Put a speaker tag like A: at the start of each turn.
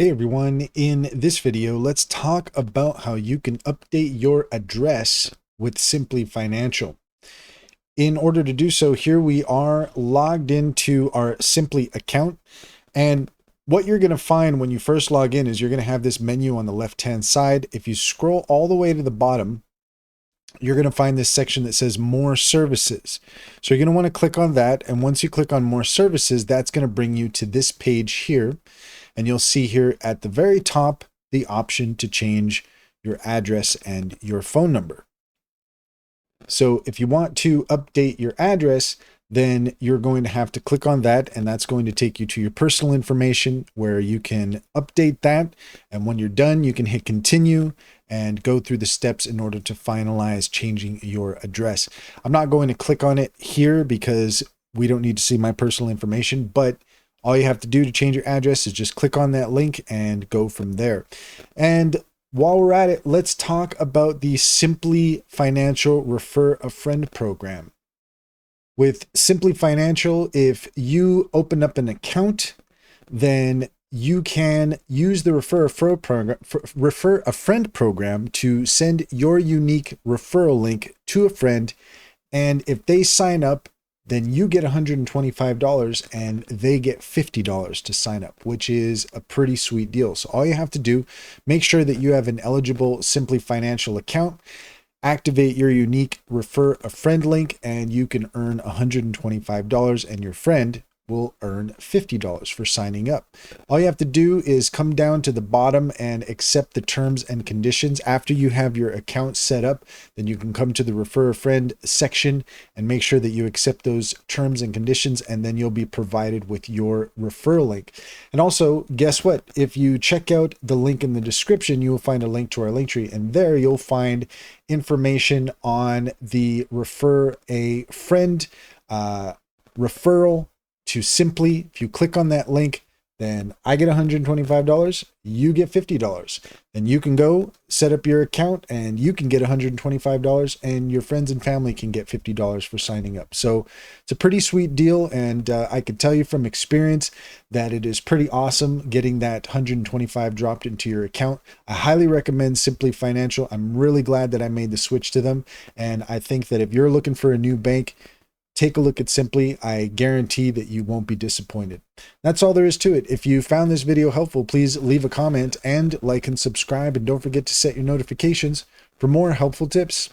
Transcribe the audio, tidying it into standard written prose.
A: Hey everyone, in this video, let's talk about how you can update your address with Simplii Financial. In order to do so, here we are logged into our Simplii account. And what you're going to find when you first log in is you're going to have this menu on the left-hand side. If you scroll all the way to the bottom, you're going to find this section that says More Services. So you're going to want to click on that. And once you click on More Services, that's going to bring you to this page here. And you'll see here at the very top, the option to change your address and your phone number. So if you want to update your address, then you're going to have to click on that, and that's going to take you to your personal information where you can update that. And when you're done, you can hit continue and go through the steps in order to finalize changing your address. I'm not going to click on it here because we don't need to see my personal information, but all you have to do to change your address is just click on that link and go from there. And while we're at it, let's talk about the Simplii Financial Refer a Friend program. With Simplii Financial, if you open up an account, then you can use the Refer a Friend program to send your unique referral link to a friend. And if they sign up, then you get $125 and they get $50 to sign up, which is a pretty sweet deal. So all you have to do, make sure that you have an eligible Simplii Financial account, activate your unique Refer a Friend link, and you can earn $125 and your friend will earn $50 for signing up. All you have to do is come down to the bottom and accept the terms and conditions. After you have your account set up, then you can come to the Refer a Friend section and make sure that you accept those terms and conditions, and then you'll be provided with your referral link. And also, guess what? If you check out the link in the description, you will find a link to our Linktree, and there you'll find information on the Refer a Friend referral to Simplii. If you click on that link, then I get $125, you get $50. Then you can go set up your account and you can get $125 and your friends and family can get $50 for signing up. So it's a pretty sweet deal. And I can tell you from experience that it is pretty awesome getting that $125 dropped into your account. I highly recommend Simplii Financial. I'm really glad that I made the switch to them. And I think that if you're looking for a new bank, take a look at Simplii. I guarantee that you won't be disappointed. That's all there is to it. If you found this video helpful, please leave a comment and like and subscribe. And don't forget to set your notifications for more helpful tips.